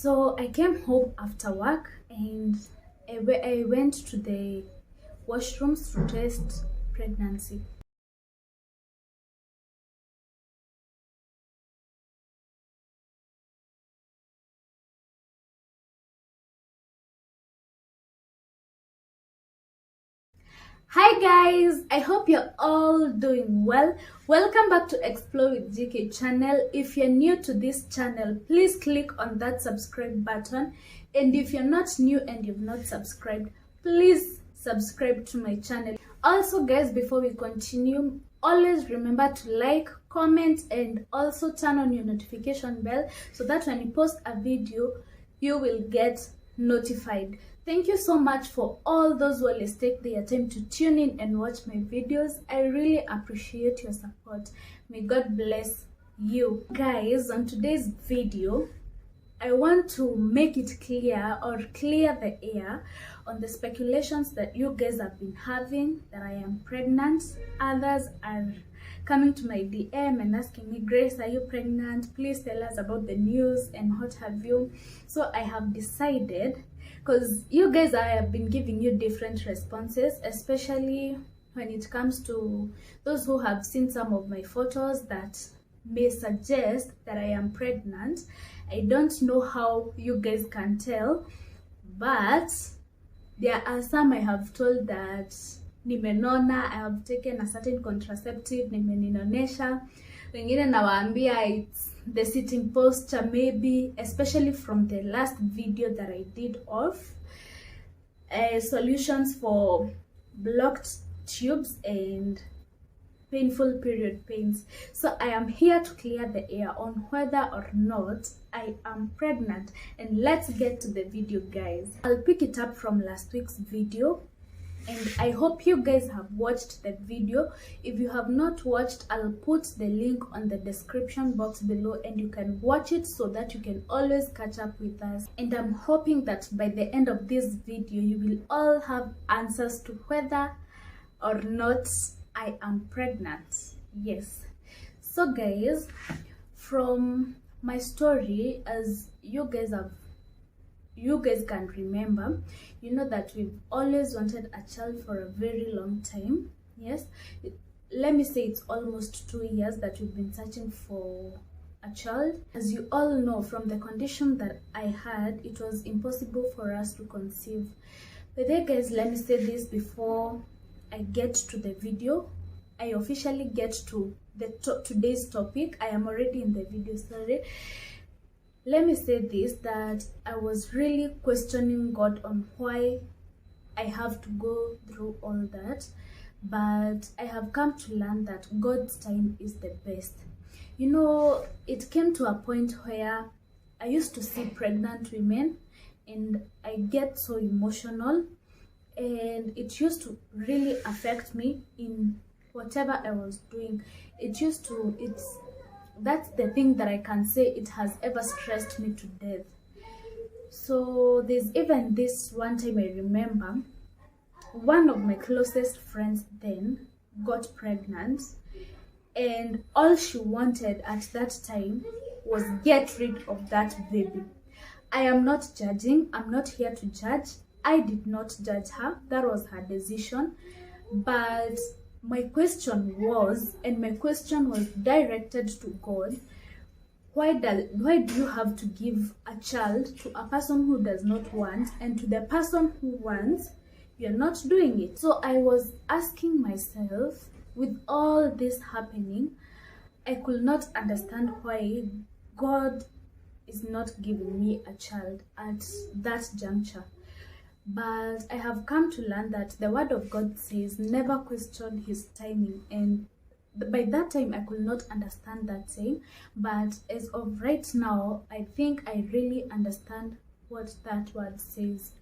So I came home after work and I went to the washrooms to test pregnancy. Hi guys, I hope you're all doing well. Welcome back to Explore with GK channel. If you're new to this channel, please click on that subscribe button. And if you're not new and you've not subscribed, please subscribe to my channel. Also guys, before we continue, always remember to like, comment, and also turn on your notification bell so that when you post a video, you will get notified. Thank you so much for all those who always take the time to tune in and watch my videos. I really appreciate your support. May God bless you. Guys, on today's video, I want to make it clear or clear the air on the speculations that you guys have been having that I am pregnant. Others are coming to my DM and asking me, Grace, are you pregnant? Please tell us about the news and what have you. So I have decided, because you guys, I have been giving you different responses, especially when it comes to those who have seen some of my photos that may suggest that I am pregnant. I don't know how you guys can tell, but there are some I have told that nimenona, I have taken a certain contraceptive, nimeninonesha. Wengine nawaambia it's the sitting posture, maybe, especially from the last video that I did of solutions for blocked tubes and painful period pains. So I am here to clear the air on whether or not I am pregnant, and let's get to the video guys. I'll pick it up from last week's video and I hope you guys have watched the video. If you have not watched, I'll put the link on the description box below and you can watch it so that you can always catch up with us. And I'm hoping that by the end of this video you will all have answers to whether or not I am pregnant. Yes. So guys, from my story, as you guys can remember, you know that we've always wanted a child for a very long time. Yes, let me say it's almost 2 years that we've been searching for a child. As you all know, from the condition that I had, it was impossible for us to conceive. But then guys, let me say this before I get to the video. I officially get to today's topic. I am already in the video, sorry. Let me say this, that I was really questioning God on why I have to go through all that, but I have come to learn that God's time is the best. You know, it came to a point where I used to see pregnant women and I get so emotional, and it used to really affect me in whatever I was doing. That's the thing that I can say it has ever stressed me to death. So there's even this one time I remember one of my closest friends then got pregnant, and all she wanted at that time was get rid of that baby. I am not judging. I'm not here to judge. I did not judge her. That was her decision. But my question was directed to God. Why do you have to give a child to a person who does not want, and to the person who wants, you're not doing it? So I was asking myself, with all this happening, I could not understand why God is not giving me a child at that juncture. But I have come to learn that the word of God says never question his timing, and by that time I could not understand that saying, but as of right now I think I really understand what that word says.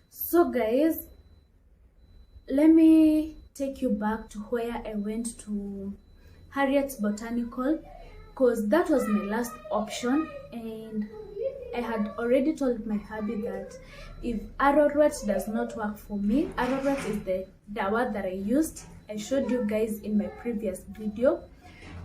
So guys, let me take you back to where I went to Harriet's Botanical, because that was my last option, and I had already told my hubby that if arrowroot does not work for me, arrowroot is the word that I used. I showed you guys in my previous video.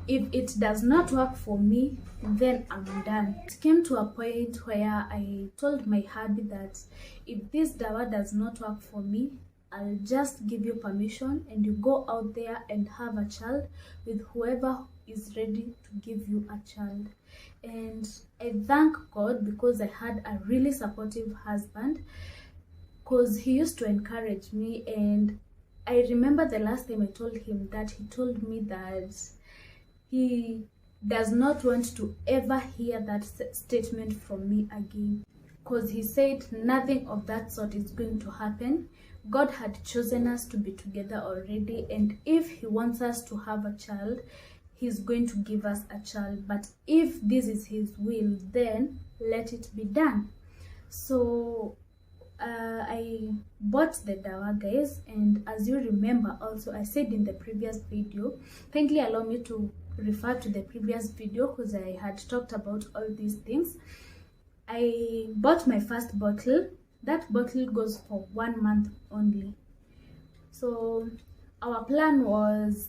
If it does not work for me, then I'm done. It came to a point where I told my hubby that if this dawa does not work for me, I'll just give you permission and you go out there and have a child with whoever is ready to give you a child. And I thank God because I had a really supportive husband, because he used to encourage me. And I remember the last time I told him that, he told me that he does not want to ever hear that statement from me again, because he said nothing of that sort is going to happen. God had chosen us to be together already, and if he wants us to have a child, he's going to give us a child. But if this is his will, then let it be done. So I bought the dawa, guys, and as you remember also, I said in the previous video, kindly allow me to refer to the previous video because I had talked about all these things. I bought my first bottle. That bottle goes for 1 month only. So our plan was,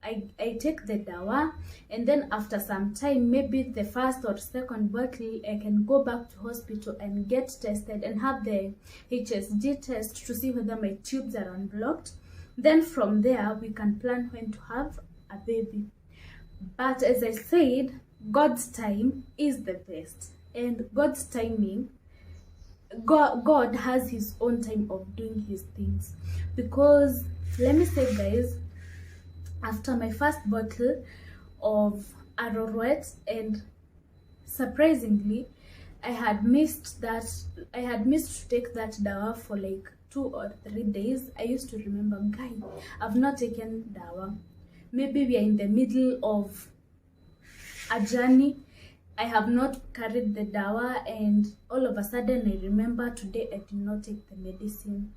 I take the dawa, and then after some time, maybe the first or second bottle, I can go back to hospital and get tested and have the HSG test to see whether my tubes are unblocked. Then from there, we can plan when to have a baby. But as I said, God's time is the best, and God's timing, God has his own time of doing his things. Because let me say, guys, after my first bottle of Arorwet, and surprisingly, I had missed to take that dawa for like 2 or 3 days. I used to remember, guy, I've not taken dawa. Maybe we are in the middle of a journey. I have not carried the dawa, and all of a sudden I remember today I did not take the medicine.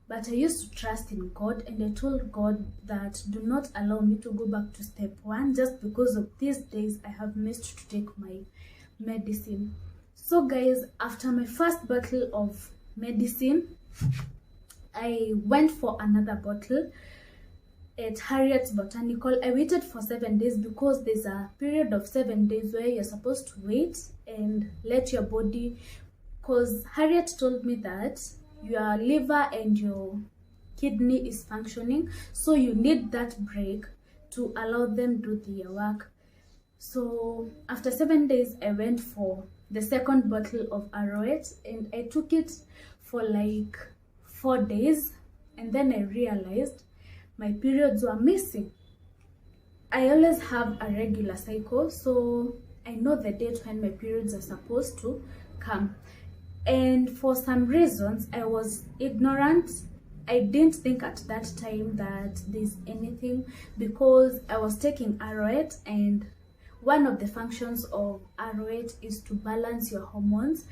But I used to trust in God, and I told God that do not allow me to go back to step 1 just because of these days I have missed to take my medicine. So guys, after my first bottle of medicine, I went for another bottle at Harriet's Botanical. I waited for 7 days because there's a period of 7 days where you're supposed to wait and let your body, because Harriet told me that your liver and your kidney is functioning, so you need that break to allow them do their work. So after 7 days, I went for the second bottle of Arorwet, and I took it for like 4 days, and then I realized my periods were missing. I always have a regular cycle, so I know the date when my periods are supposed to come. And for some reasons, I was ignorant. I didn't think at that time that there's anything, because I was taking Arorwet, and one of the functions of Arorwet is to balance your hormones,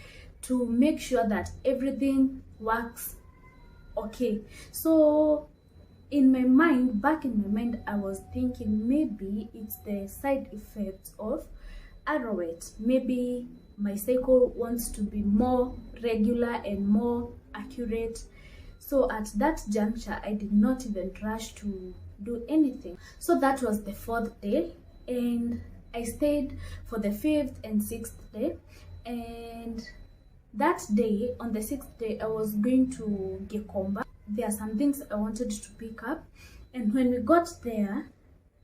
to make sure that everything works okay. So in my mind, back in my mind, I was thinking maybe it's the side effects of Arorwet. Maybe my cycle wants to be more regular and more accurate. So at that juncture, I did not even rush to do anything. So that was the 4th day, and I stayed for the 5th and 6th day. And that day, on the 6th day, I was going to Gikomba. There are some things I wanted to pick up, and when we got there,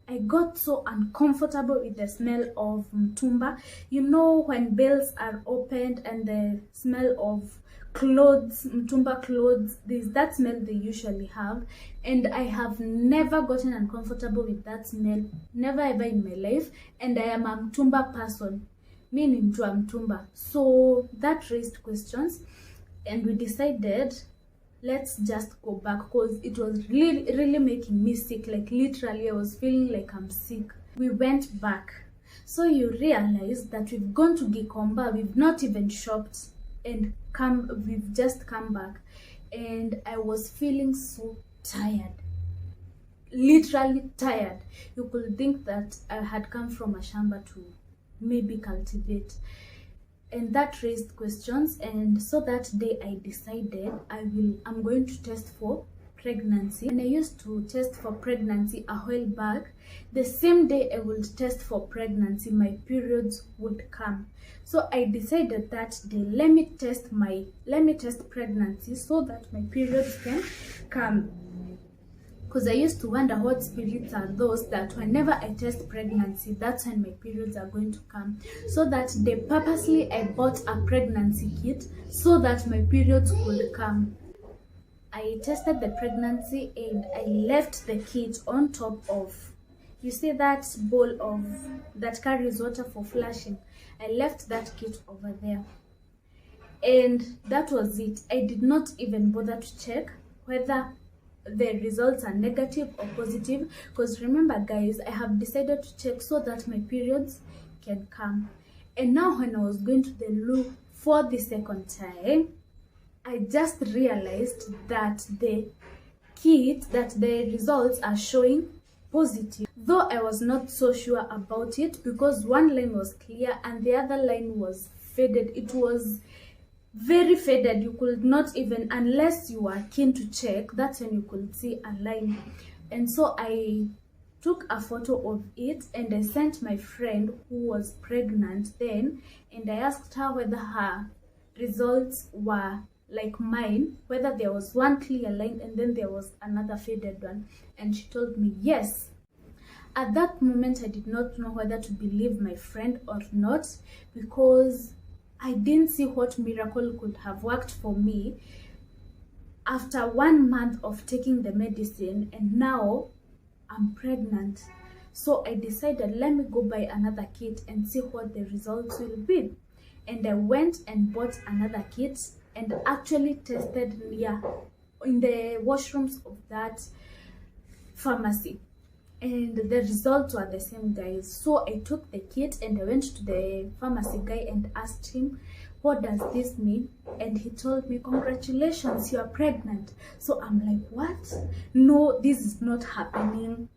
I got so uncomfortable with the smell of mtumba. You know, when bales are opened and the smell of clothes, mtumba clothes, there's that smell they usually have, and I have never gotten uncomfortable with that smell, never ever in my life. And I am a mtumba person, meaning to a mtumba. So that raised questions, and we decided, let's just go back, because it was really making me sick. Like literally, I was feeling like I'm sick. We went back. So you realize that we've gone to Gikomba, we've not even shopped, and we've just come back, and I was feeling so tired, literally tired. You could think that I had come from a shamba to maybe cultivate. And that raised questions, and so that day I decided I'm going to test for pregnancy, and I used to test for pregnancy a while back, the same day I would test for pregnancy, my periods would come. So I decided that day, let me test pregnancy so that my periods can come. Because I used to wonder what spirits are those that whenever I test pregnancy, that's when my periods are going to come. So that day, purposely I bought a pregnancy kit so that my periods could come. I tested the pregnancy and I left the kit on top of, you see that bowl of that carries water for flushing. I left that kit over there. And that was it. I did not even bother to check whether the results are negative or positive, because remember guys, I have decided to check so that my periods can come. And now when I was going to the loo for the second time, I just realized that the results are showing positive, though I was not so sure about it because one line was clear and the other line was faded. It was very faded. You could not even, unless you were keen to check, that's when you could see a line. And so I took a photo of it and I sent my friend who was pregnant then, and I asked her whether her results were like mine, whether there was one clear line and then there was another faded one, and she told me yes. At that moment I did not know whether to believe my friend or not, because I didn't see what miracle could have worked for me after 1 month of taking the medicine, and now I'm pregnant. So I decided, let me go buy another kit and see what the results will be. And I went and bought another kit and actually tested in the washrooms of that pharmacy. And the results were the same, guys. So I took the kit and I went to the pharmacy guy and asked him, what does this mean? And he told me, congratulations, you are pregnant. So I'm like, what? No, this is not happening.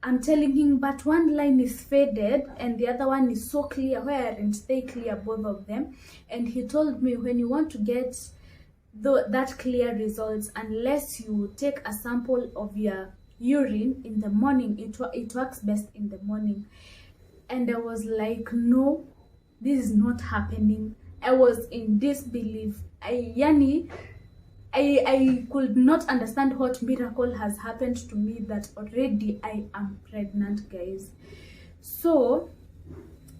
I'm telling him, but one line is faded and the other one is so clear. Why aren't they clear, both of them? And he told me, when you want to get that clear results, unless you take a sample of your urine in the morning, it works best in the morning. And I was like, no, this is not happening. I was in disbelief. I could not understand what miracle has happened to me that already I am pregnant, guys. So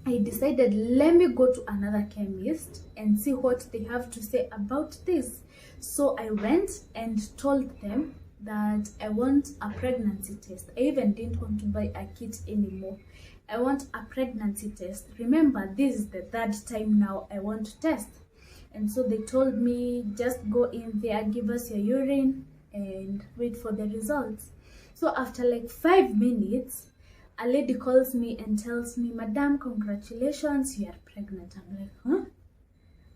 I decided, let me go to another chemist and see what they have to say about this. So I went and told them that I want a pregnancy test. I even didn't want to buy a kit anymore. I want a pregnancy test. Remember, this is the third time now I want to test. And so they told me, just go in there, give us your urine and wait for the results. So after like 5 minutes, a lady calls me and tells me, Madam, congratulations, you are pregnant. I'm like, huh?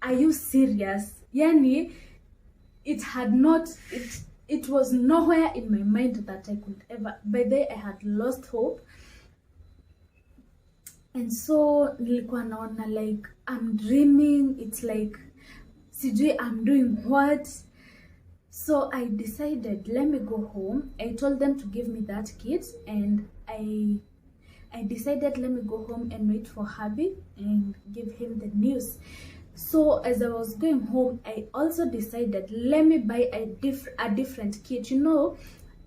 Are you serious? Yani, it was nowhere in my mind that I could ever, by then I had lost hope. And so nilikuwa naona like I'm dreaming, it's like sijui I'm doing what. So I decided, let me go home. I told them to give me that kit, and I decided, let me go home and wait for hubby and give him the news. So as I was going home, I also decided, let me buy a different kit. You know,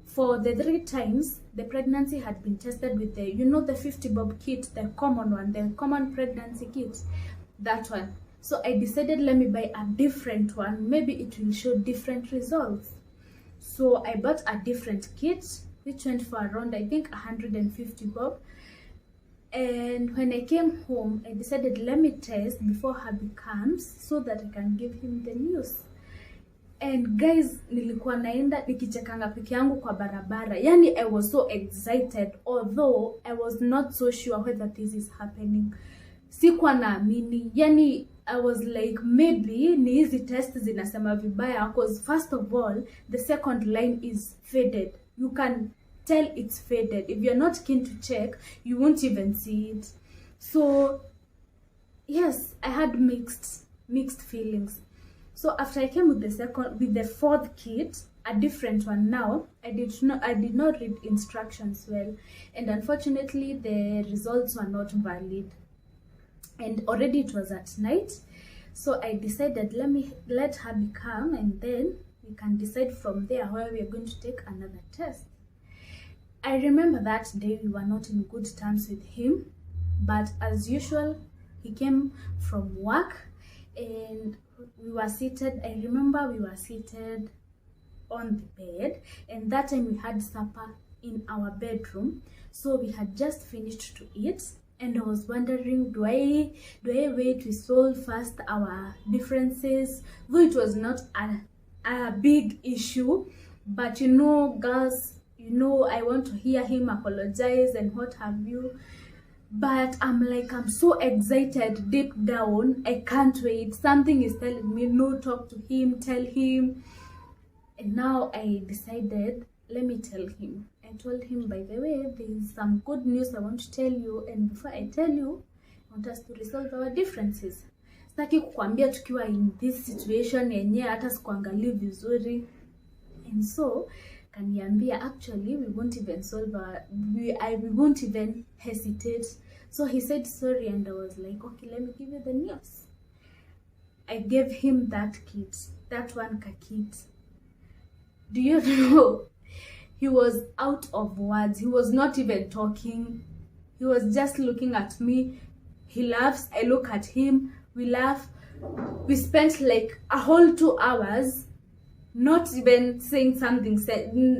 for the 3 times the pregnancy had been tested with the, you know, the 50 bob kit, the common one, the common pregnancy kit, that one. So I decided, let me buy a different one, maybe it will show different results. So I bought a different kit which went for around, I think, 150 bob. And when I came home, I decided, let me test before hubby comes so that I can give him the news. And guys, nilikuwa naenda nikichekanga peke yangu kwa barabara. Yani I was so excited, although I was not so sure whether this is happening. Sikuwa naamini. Yani I was like, maybe ni hizi test zinasema vibaya, because first of all, the second line is faded. You can tell it's faded. If you're not keen to check, you won't even see it. So yes, I had mixed feelings. So after I came with the fourth kit, a different one now, I did not read instructions well, and unfortunately the results were not valid, and already it was at night. So I decided, let her become, and then we can decide from there where we are going to take another test. I remember that day we were not in good terms with him, but as usual, he came from work and we were seated. I remember we were seated on the bed, and that time we had supper in our bedroom. So we had just finished to eat, and I was wondering, do I wait to solve first our differences? Though it was not a big issue, but you know, girls, you know, I want to hear him apologize and what have you. But I'm so excited deep down. I can't wait. Something is telling me, no, talk to him, tell him. And now I decided, let me tell him. I told him, by the way, there is some good news I want to tell you. And before I tell you, I want us to resolve our differences. Sitaki kukwambia tukiwa in this situation yenye hata sikuangalia vizuri. And so kaniambia, actually we won't even solve we won't even hesitate. So he said sorry, and I was like, okay, let me give you the news. I gave him that kit, that one kit. Do you know, he was out of words. He was not even talking. He was just looking at me. He laughs, I look at him, we laugh. We spent like a whole 2 hours not even saying something,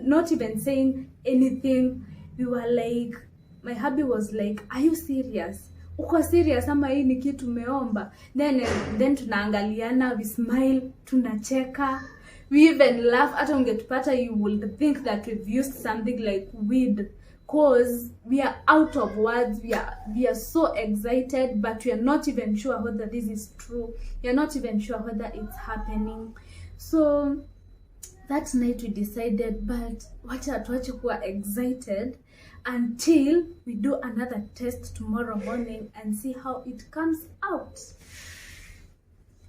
not even saying anything. We were like, my hubby was like, are you serious? Uko serious ama hii ni kitu umeomba? Then tunaangaliana, we smile, tunacheka. We even laugh. Hata ungetupata, you would think that we've used something like weed, cause we are out of words. We are so excited, but we are not even sure whether this is true. We are not even sure whether it's happening. So that night we decided, but wacha tuache kuwa excited until we do another test tomorrow morning and see how it comes out.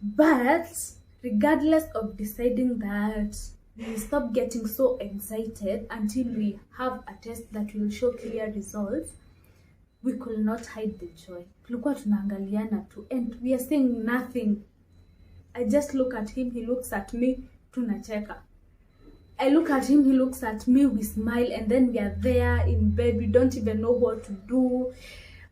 But regardless of deciding that, we stop getting so excited until we have a test that will show clear results. We could not hide the joy. Tulikuwa tunaangaliana tu, and we are saying nothing. I just look at him, he looks at me, tunacheka. I look at him, he looks at me, we smile, and then we are there in bed. We don't even know what to do.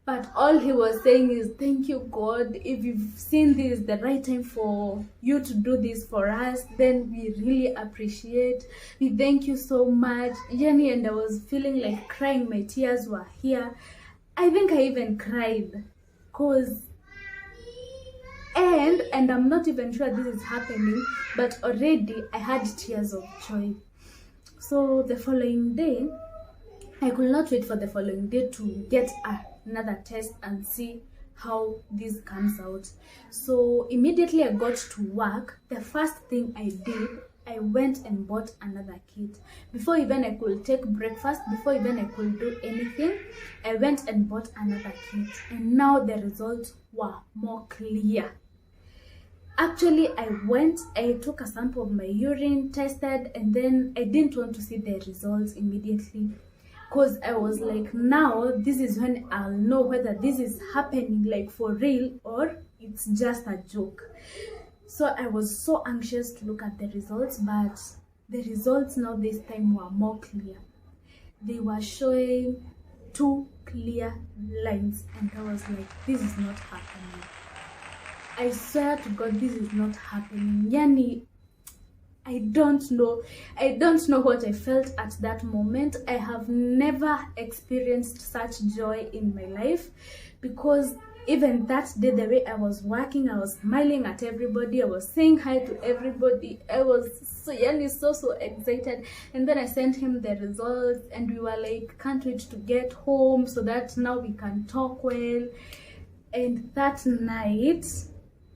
But all he was saying is, thank you, God. If you've seen this, the right time for you to do this for us, then we really appreciate. We thank you so much. Jenny, and I was feeling like crying. My tears were here. I think I even cried. And I'm not even sure this is happening, but already I had tears of joy. So the following day, I could not wait for the following day to get another test and see how this comes out. So immediately I got to work, the first thing I did, I went and bought another kit. Before even I could take breakfast, before even I could do anything, I went and bought another kit. And now the results were more clear. Actually, I took a sample of my urine, tested, and then I didn't want to see the results immediately, because I was like, now this is when I'll know whether this is happening like for real or it's just a joke. So I was so anxious to look at the results, but the results now this time were more clear. They were showing 2 clear lines, and I was like, this is not happening. I swear to God, this is not happening. Yani, I don't know what I felt at that moment. I have never experienced such joy in my life, because even that day, the way I was working, I was smiling at everybody, I was saying hi to everybody. I was so excited. And then I sent him the results, and we were like, can't wait to get home so that now we can talk well. And that night,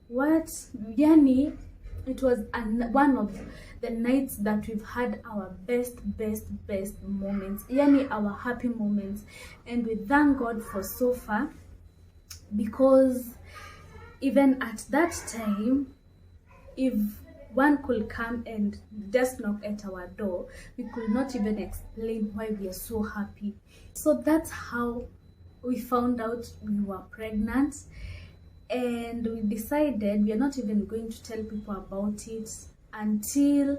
it was one of the nights that we've had our best moments, our happy moments. And we thank God for so far, because even at that time, if one could come and just knock at our door, we could not even explain why we are so happy. So that's how we found out we were pregnant, and we decided we are not even going to tell people about it until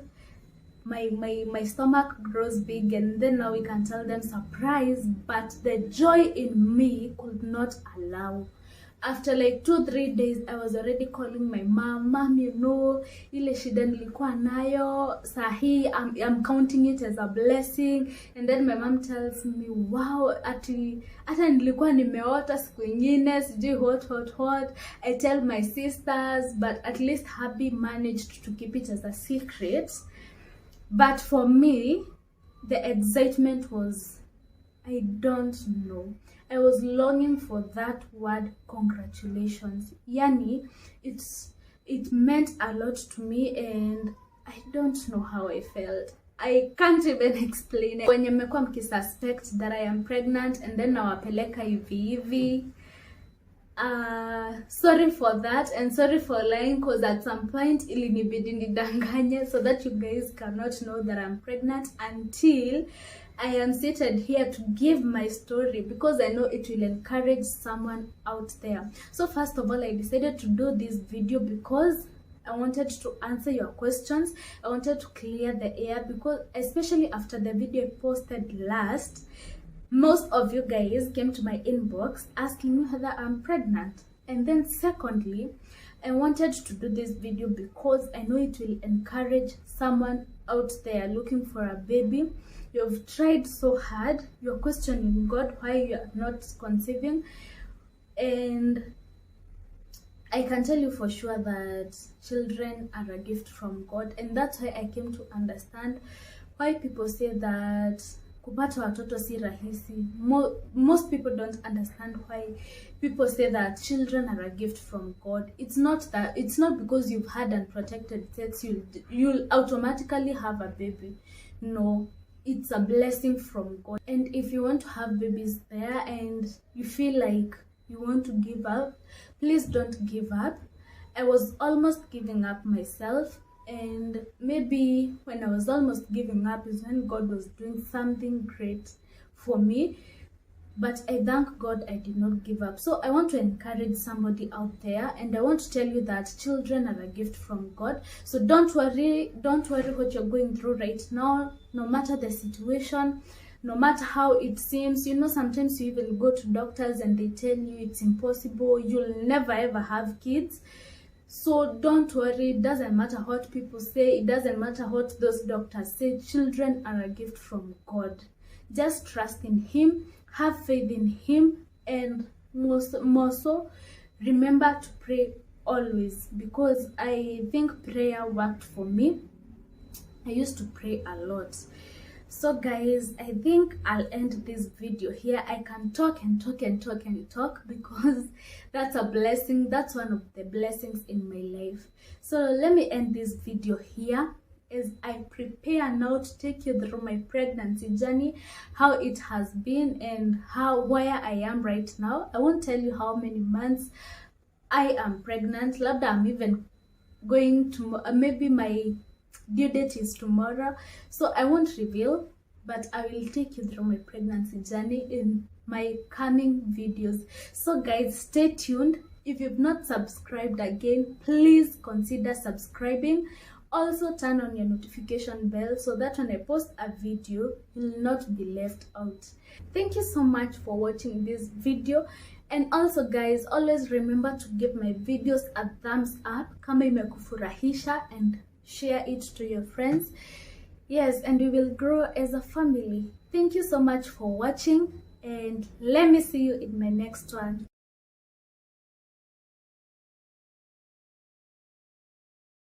my stomach grows big, and then now we can tell them surprise. But the joy in me could not allow. After like 2-3 days, I was already calling my mom, you know, ile shida nilikuwa nayo sahi, I'm counting it as a blessing. And then my mom tells me, wow, ata nilikuwa nimeota siku ingine sijui hot. I tell my sisters, but at least Happy managed to keep it as a secret. But for me, the excitement was, I don't know, I was longing for that word congratulations. Yani, it meant a lot to me, and I don't know how I felt. I can't even explain it. When you mmekuwa mkisuspect that I am pregnant and then nawapeleka hivi, sorry for that, and sorry for lying, because at some point ilinibidi nidanganye so that you guys cannot know that I'm pregnant until I am seated here to give my story, because I know it will encourage someone out there. So first of all, I decided to do this video because I wanted to answer your questions. I wanted to clear the air, because especially after the video I posted last, most of you guys came to my inbox asking me whether I'm pregnant. And then secondly, I wanted to do this video because I know it will encourage someone out there looking for a baby. You've tried so hard, you're questioning God why you are not conceiving, and I can tell you for sure that children are a gift from God. And that's why I came to understand why people say that kupata watoto si rahisi. Most people don't understand why people say that children are a gift from God. It's not because you've had unprotected sex you'll automatically have a baby. No, it's a blessing from God. And if you want to have babies there and you feel like you want to give up, please don't give up. I was almost giving up myself, and maybe when I was almost giving up is when God was doing something great for me. But I thank God I did not give up. So I want to encourage somebody out there, and I want to tell you that children are a gift from God. So don't worry what you're going through right now, no matter the situation, no matter how it seems. You know, sometimes you even go to doctors and they tell you it's impossible, you'll never ever have kids. So don't worry, it doesn't matter what people say, it doesn't matter what those doctors say. Children are a gift from God. Just trust in Him, have faith in Him, and more so, remember to pray always, because I think prayer worked for me. I used to pray a lot. So guys, I think I'll end this video here. I can talk and talk because that's a blessing. That's one of the blessings in my life. So let me end this video here as I prepare now to take you through my pregnancy journey, how it has been, and where I am right now. I won't tell you how many months I am pregnant. Labda I'm even going to, maybe my due date is tomorrow, so I won't reveal, but I will take you through my pregnancy journey in my coming videos. So guys, stay tuned. If you've not subscribed again, please consider subscribing. Also turn on your notification bell so that when I post a video, you will not be left out. Thank you so much for watching this video. And also guys, always remember to give my videos a thumbs up kama imekufurahisha, and share it to your friends. Yes, and we will grow as a family. Thank you so much for watching, and let me see you in my next one.